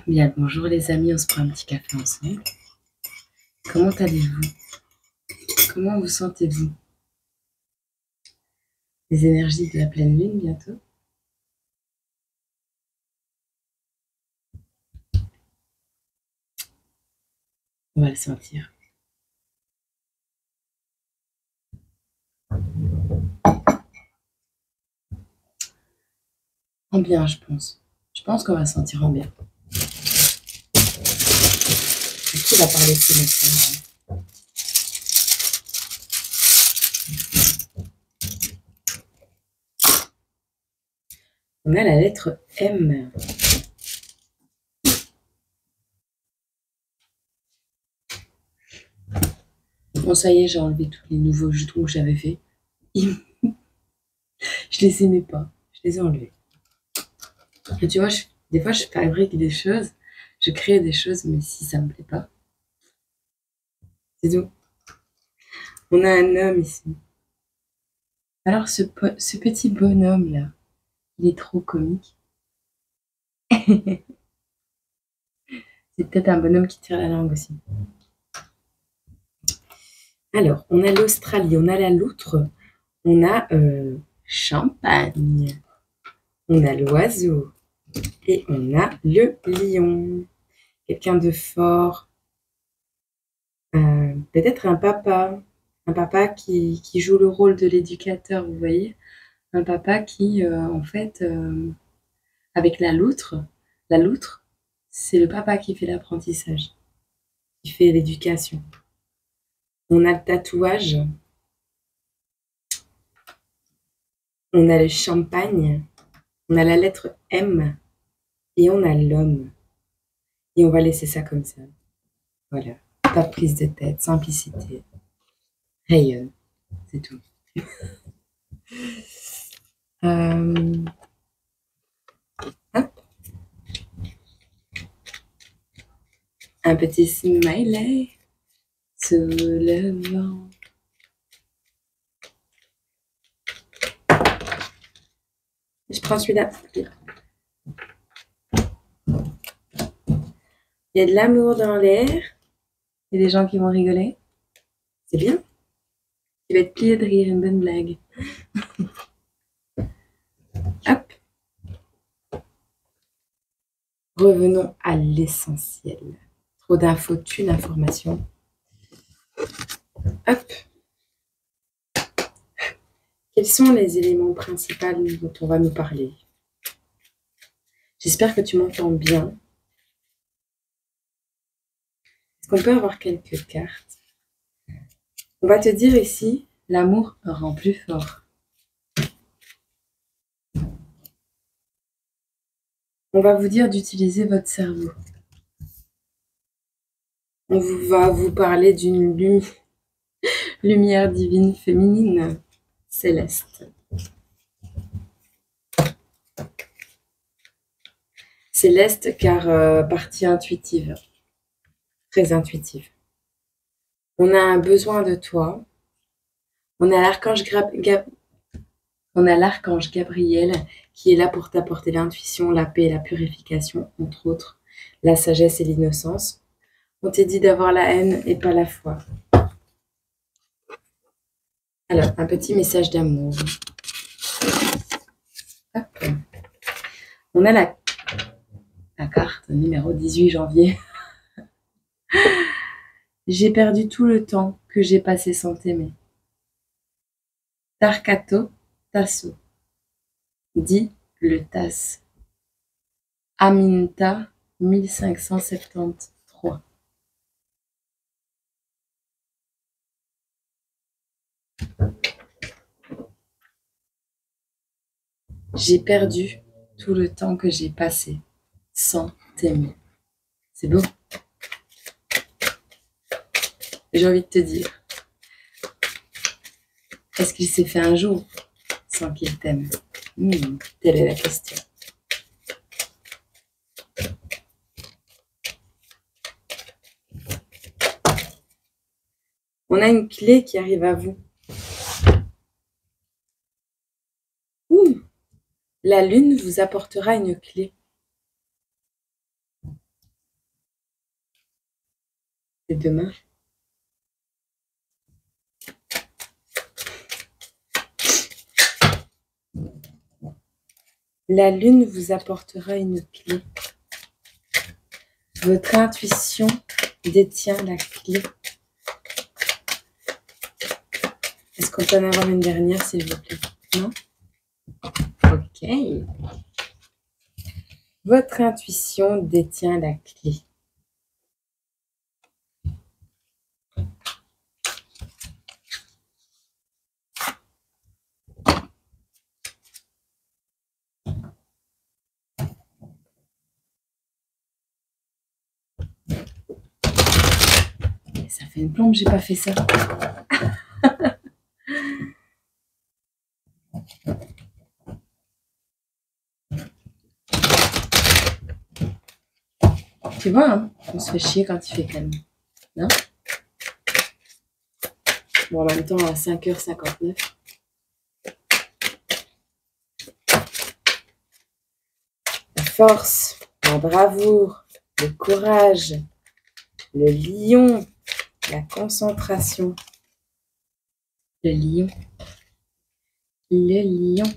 Bien, bonjour les amis, on se prend un petit café ensemble. Comment allez-vous? Comment vous sentez-vous? Les énergies de la pleine lune bientôt. On va le sentir. En bien, je pense. Je pense qu'on va sentir en bien. Qui va parler de ce message? On a la lettre M. Bon, ça y est, j'ai enlevé tous les nouveaux jetons que j'avais fait. Je les aimais pas. Je les ai enlevés. Et tu vois, des fois, je fabrique des choses. Je crée des choses, mais si ça me plaît pas, c'est tout. On a un homme ici. Alors, ce petit bonhomme-là, il est trop comique. C'est peut-être un bonhomme qui tire la langue aussi. Alors, on a l'Australie, on a la loutre, on a champagne, on a l'oiseau et on a le lion. Quelqu'un de fort, peut-être un papa qui joue le rôle de l'éducateur, vous voyez. Un papa qui, en fait, avec la loutre, c'est le papa qui fait l'apprentissage, qui fait l'éducation. On a le tatouage, on a le champagne, on a la lettre M et on a l'homme. Et on va laisser ça comme ça. Voilà. Pas de prise de tête, simplicité. Rayonne. C'est tout. Hop. Un petit smiley sous le vent. Je prends celui-là. Il y a de l'amour dans l'air. Il y a des gens qui vont rigoler. C'est bien. Tu vas être plié de rire, une bonne blague. Hop. Revenons à l'essentiel. Trop d'infos tue l'information. Hop. Quels sont les éléments principaux dont on va nous parler? J'espère que tu m'entends bien. Est-ce qu'on peut avoir quelques cartes? On va te dire ici, l'amour rend plus fort. On va vous dire d'utiliser votre cerveau. On va vous parler d'une lumière divine féminine, céleste. Céleste car partie intuitive, très intuitive. On a un besoin de toi. On a l'archange Gabriel qui est là pour t'apporter l'intuition, la paix et la purification, entre autres, la sagesse et l'innocence. On t'a dit d'avoir la haine et pas la foi. Alors, un petit message d'amour. Hop. On a la carte numéro 18 janvier. J'ai perdu tout le temps que j'ai passé sans t'aimer. Tarkato Tasso. Dit le Tasse. Aminta 1573. J'ai perdu tout le temps que j'ai passé sans t'aimer. C'est beau. J'ai envie de te dire, est-ce qu'il s'est fait un jour sans qu'il t'aime? Telle est la question. On a une clé qui arrive à vous. La lune vous apportera une clé. C'est demain. La lune vous apportera une clé. Votre intuition détient la clé. Est-ce qu'on peut en avoir une dernière, s'il vous plaît? Non? Ok. Votre intuition détient la clé. Ça fait une plombe, j'ai pas fait ça. Tu vois, hein, on se fait chier quand il fait calme. Non? Bon, en même temps, à 5h59. La force, la bravoure, le courage, le lion, la concentration. Le lion. Le lion.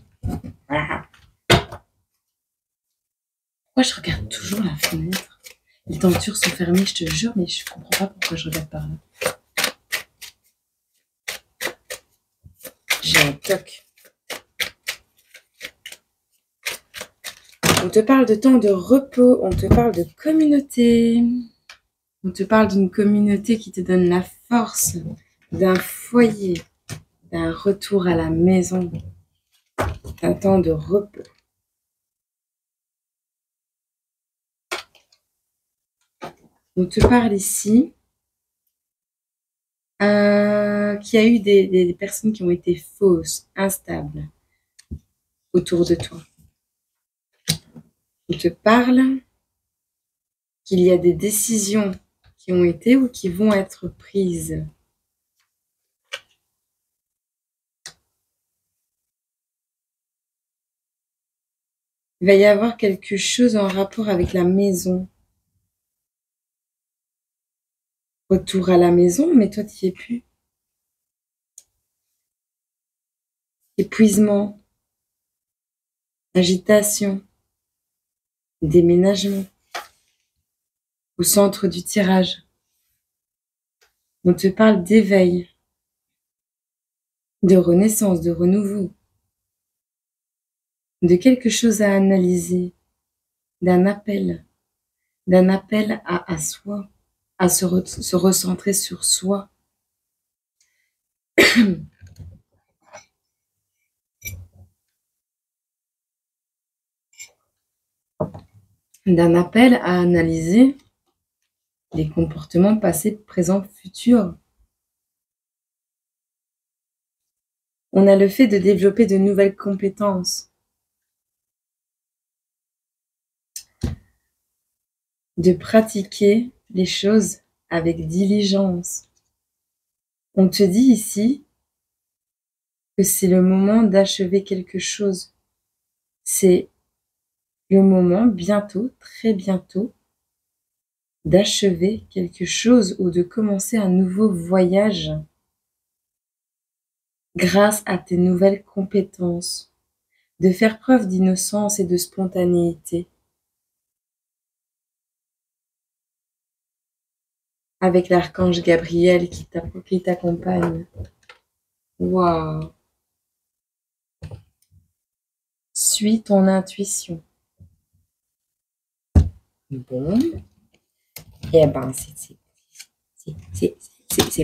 Ah. Pourquoi je regarde toujours la fenêtre? Les tentures sont fermées, je te jure, mais je comprends pas pourquoi je regarde par là. J'ai un toc. On te parle de temps de repos, on te parle de communauté. On te parle d'une communauté qui te donne la force, d'un foyer, d'un retour à la maison, d'un temps de repos. On te parle ici qu'il y a eu des personnes qui ont été fausses, instables autour de toi. On te parle qu'il y a des décisions qui ont été ou qui vont être prises. Il va y avoir quelque chose en rapport avec la maison. Retour à la maison, mais toi, tu n'y es plus. Épuisement, agitation, déménagement, au centre du tirage. On te parle d'éveil, de renaissance, de renouveau, de quelque chose à analyser, d'un appel à soi, à se recentrer sur soi. D'un appel à analyser les comportements passés, présents, futurs. On a le fait de développer de nouvelles compétences, de pratiquer les choses avec diligence. On te dit ici que c'est le moment d'achever quelque chose. C'est le moment, bientôt, très bientôt, d'achever quelque chose ou de commencer un nouveau voyage grâce à tes nouvelles compétences, de faire preuve d'innocence et de spontanéité. Avec l'archange Gabriel qui t'accompagne. Waouh! Suis ton intuition. Bon. Eh ben, c'est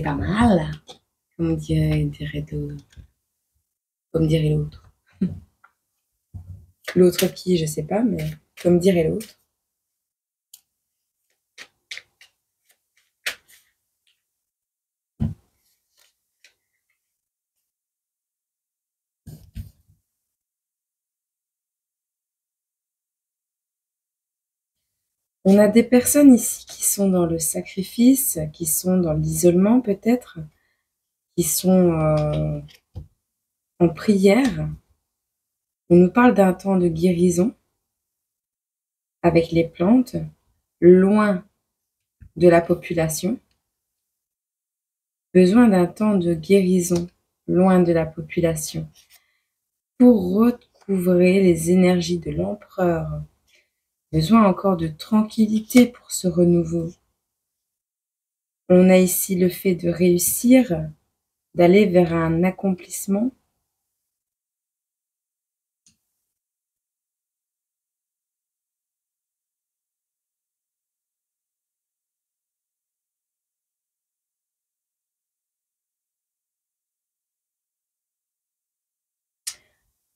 pas mal, comme dirait l'autre. L'autre qui, je sais pas, mais comme dirait l'autre. On a des personnes ici qui sont dans le sacrifice, qui sont dans l'isolement peut-être, qui sont en prière. On nous parle d'un temps de guérison avec les plantes, loin de la population. Besoin d'un temps de guérison, loin de la population, pour recouvrer les énergies de l'empereur. Besoin encore de tranquillité pour ce renouveau. On a ici le fait de réussir, d'aller vers un accomplissement.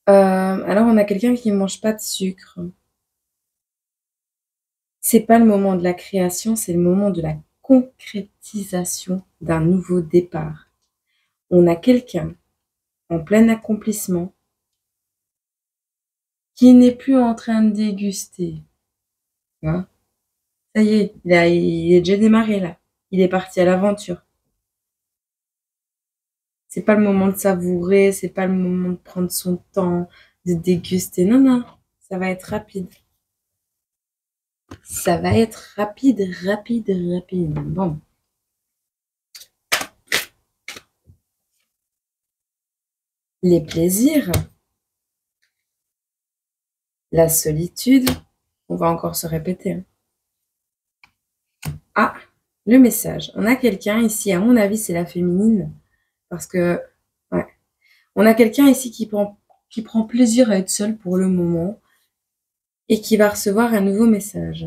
Alors on a quelqu'un qui ne mange pas de sucre. C'est pas le moment de la création, c'est le moment de la concrétisation d'un nouveau départ. On a quelqu'un en plein accomplissement qui n'est plus en train de déguster. Hein? Ça y est, il est déjà démarré là. Il est parti à l'aventure. C'est pas le moment de savourer, c'est pas le moment de prendre son temps, de déguster. Non, non, ça va être rapide. Ça va être rapide, rapide, rapide. Bon. Les plaisirs, la solitude, on va encore se répéter. Hein. Ah, le message. On a quelqu'un ici, à mon avis, c'est la féminine, parce que, ouais, on a quelqu'un ici qui prend plaisir à être seul pour le moment et qui va recevoir un nouveau message.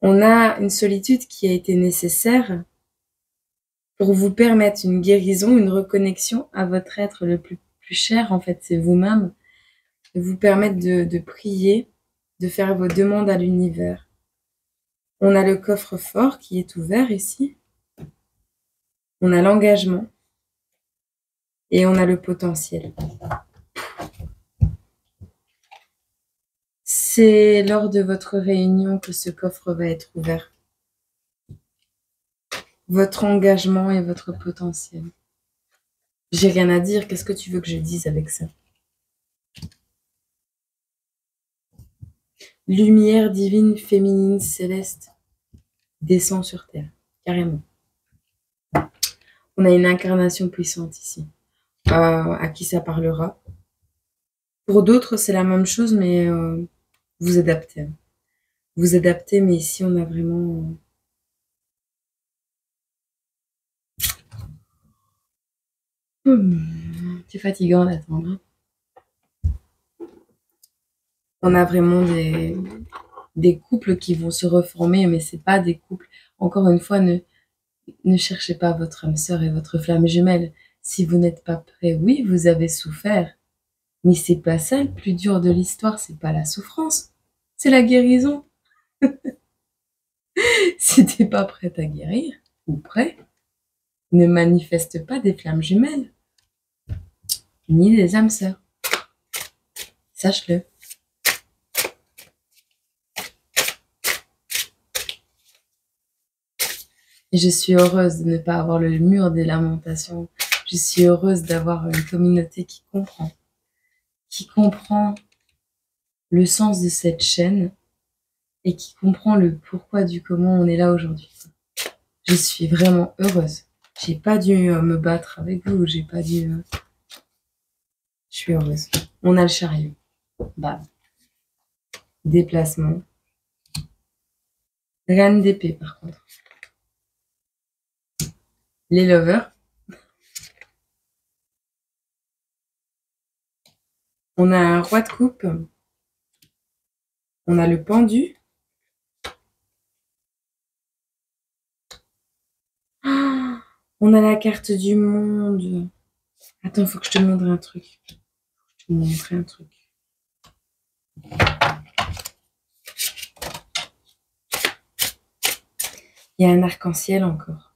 On a une solitude qui a été nécessaire pour vous permettre une guérison, une reconnexion à votre être le plus cher, en fait, c'est vous-même, et vous permettre de prier, de faire vos demandes à l'univers. On a le coffre-fort qui est ouvert ici. On a l'engagement et on a le potentiel. C'est lors de votre réunion que ce coffre va être ouvert. Votre engagement et votre potentiel. J'ai rien à dire, qu'est-ce que tu veux que je dise avec ça? Lumière divine, féminine, céleste, descend sur terre, carrément. On a une incarnation puissante ici, à qui ça parlera. Pour d'autres, c'est la même chose, mais vous adaptez. Vous adaptez, mais ici, on a vraiment... C'est fatigant d'attendre. On a vraiment des couples qui vont se reformer, mais c'est pas des couples. Encore une fois, ne cherchez pas votre âme sœur et votre flamme jumelle. Si vous n'êtes pas prêt, oui, vous avez souffert. Mais c'est pas ça le plus dur de l'histoire, c'est pas la souffrance, c'est la guérison. Si t'es pas prête à guérir, ou prêt, ne manifeste pas des flammes jumelles, ni des âmes sœurs. Sache-le. Et je suis heureuse de ne pas avoir le mur des lamentations. Je suis heureuse d'avoir une communauté qui comprend le sens de cette chaîne et qui comprend le pourquoi du comment on est là aujourd'hui. Je suis vraiment heureuse. J'ai pas dû me battre avec vous, j'ai pas dû... Je suis heureuse. On a le chariot. Bam. Déplacement. Reine d'épée, par contre. Les lovers. On a un roi de coupe. On a le pendu. Ah, on a la carte du monde. Attends, faut que je te montre un truc. Il y a un arc-en-ciel encore.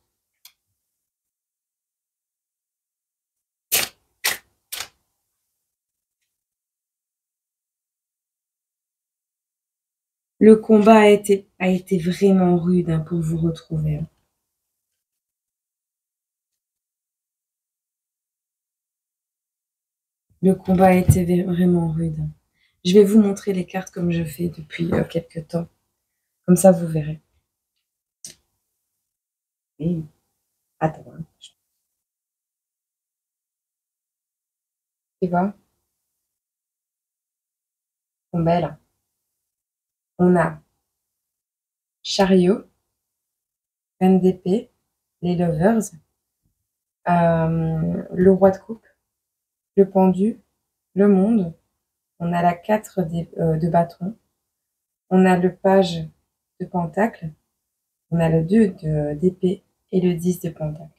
Le combat a été vraiment rude hein, pour vous retrouver. Hein. Le combat a été vraiment rude. Je vais vous montrer les cartes comme je fais depuis quelques temps. Comme ça, vous verrez. Oui. Attends, hein. Tu vois, bon, ben là, on a Chariot, Reine d'épée, les Lovers, le Roi de coupe, le Pendu, le Monde. On a la 4 de bâton. On a le Page de pentacle. On a le 2 d'épée et le 10 de pentacle.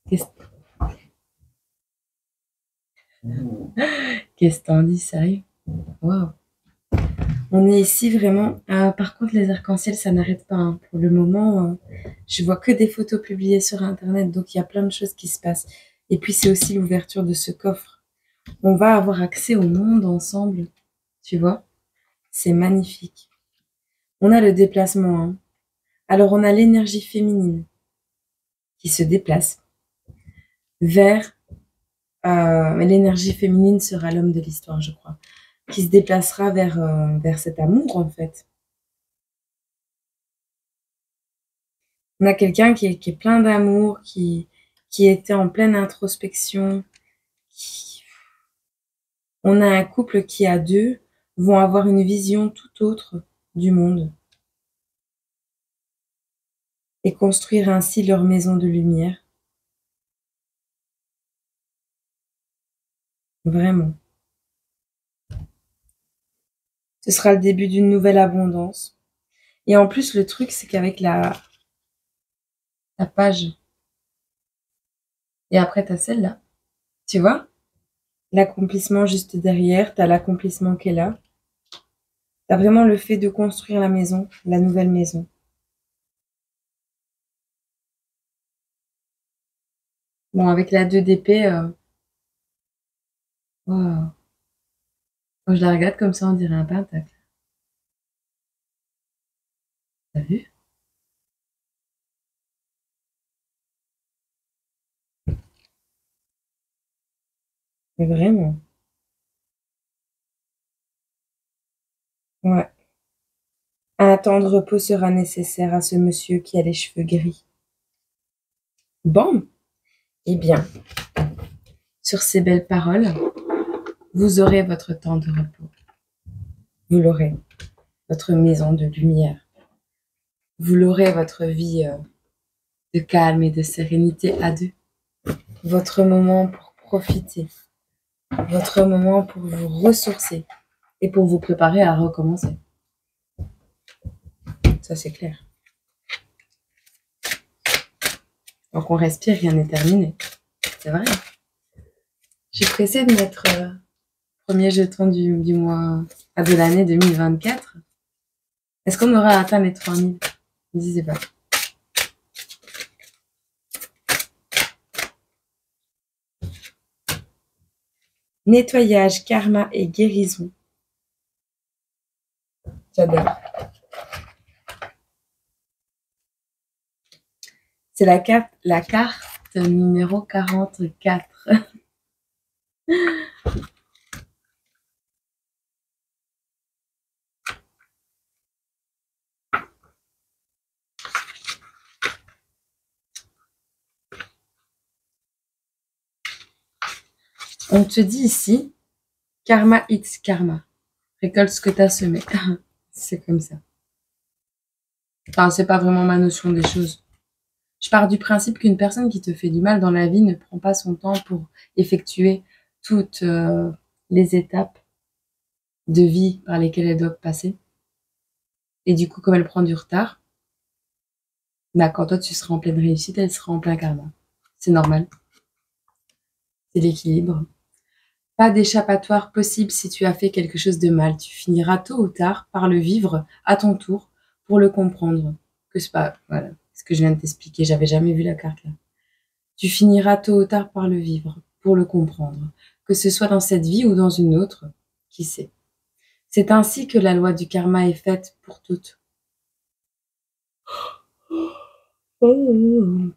Qu'est-ce qu'est-ce que t'en dis, sérieux? Waouh. On est ici vraiment. Par contre, les arcs-en-ciel, ça n'arrête pas, hein. Pour le moment, je vois que des photos publiées sur Internet, donc il y a plein de choses qui se passent. Et puis, c'est aussi l'ouverture de ce coffre. On va avoir accès au monde ensemble, tu vois. C'est magnifique. On a le déplacement, hein. Alors, on a l'énergie féminine qui se déplace vers... mais l'énergie féminine sera l'homme de l'histoire, je crois, qui se déplacera vers cet amour, en fait. On a quelqu'un qui est plein d'amour, qui était en pleine introspection. On a un couple qui, à deux, vont avoir une vision tout autre du monde et construire ainsi leur maison de lumière. Vraiment. Ce sera le début d'une nouvelle abondance. Et en plus, le truc, c'est qu'avec la page, et après, t'as celle-là, tu vois? L'accomplissement juste derrière, t'as l'accomplissement qui est là. T'as vraiment le fait de construire la maison, la nouvelle maison. Bon, avec la 2 d'épée, wow. Quand je la regarde comme ça, on dirait un pentacle. T'as vu? Mais vraiment. Ouais. Un temps de repos sera nécessaire à ce monsieur qui a les cheveux gris. Bon, eh bien, sur ces belles paroles, vous aurez votre temps de repos. Vous l'aurez, votre maison de lumière. Vous l'aurez, votre vie de calme et de sérénité à deux. Votre moment pour profiter. Votre moment pour vous ressourcer et pour vous préparer à recommencer. Ça, c'est clair. Donc, on respire, rien n'est terminé. C'est vrai. Je suis pressée de mettre premier jeton du mois de l'année 2024. Est-ce qu'on aura atteint les 3000? Ne disais pas. Nettoyage, karma et guérison. J'adore. C'est la carte numéro 44. On te dit ici, karma eats karma. Récolte ce que tu as semé. C'est comme ça. Enfin, c'est pas vraiment ma notion des choses. Je pars du principe qu'une personne qui te fait du mal dans la vie ne prend pas son temps pour effectuer toutes les étapes de vie par lesquelles elle doit passer. Et du coup, comme elle prend du retard, bah, quand toi tu seras en pleine réussite, elle sera en plein karma. C'est normal. C'est l'équilibre. Pas d'échappatoire possible si tu as fait quelque chose de mal. Tu finiras tôt ou tard par le vivre à ton tour pour le comprendre. Que c'est pas, voilà, ce que je viens de t'expliquer. J'avais jamais vu la carte là. Tu finiras tôt ou tard par le vivre pour le comprendre. Que ce soit dans cette vie ou dans une autre, qui sait. C'est ainsi que la loi du karma est faite pour toutes.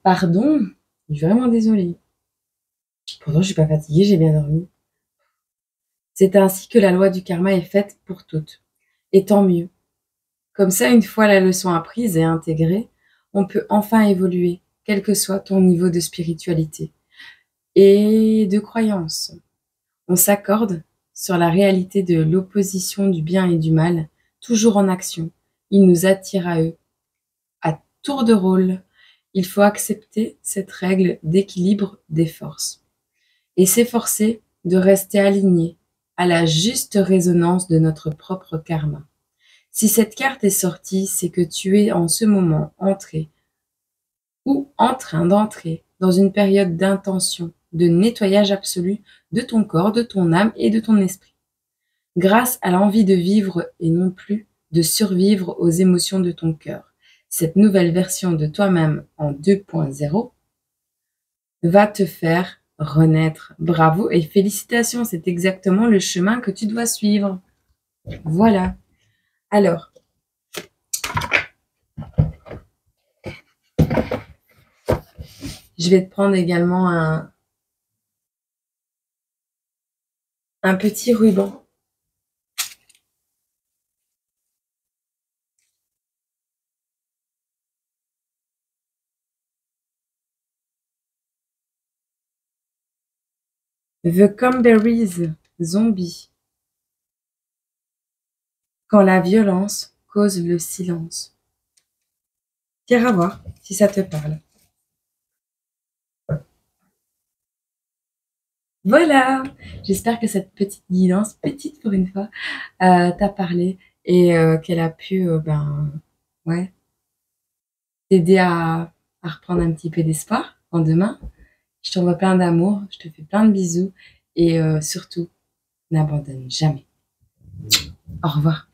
Pardon, je suis vraiment désolée. Pourtant, je suis pas fatiguée, j'ai bien dormi. C'est ainsi que la loi du karma est faite pour toutes. Et tant mieux. Comme ça, une fois la leçon apprise et intégrée, on peut enfin évoluer, quel que soit ton niveau de spiritualité et de croyance. On s'accorde sur la réalité de l'opposition du bien et du mal, toujours en action. Ils nous attirent à eux. À tour de rôle, il faut accepter cette règle d'équilibre des forces et s'efforcer de rester aligné à la juste résonance de notre propre karma. Si cette carte est sortie, c'est que tu es en ce moment entré ou en train d'entrer dans une période d'intention, de nettoyage absolu de ton corps, de ton âme et de ton esprit. Grâce à l'envie de vivre et non plus de survivre aux émotions de ton cœur. Cette nouvelle version de toi-même en 2.0 va te faire renaître. Bravo et félicitations, c'est exactement le chemin que tu dois suivre. Voilà. Alors, je vais te prendre également un petit ruban. The Cranberries Zombie. Quand la violence cause le silence. Tire à voir si ça te parle. Voilà, j'espère que cette petite guidance, petite pour une fois, t'a parlé et qu'elle a pu ouais, t'aider à reprendre un petit peu d'espoir en demain. Je t'envoie plein d'amour, je te fais plein de bisous et surtout, n'abandonne jamais. Au revoir.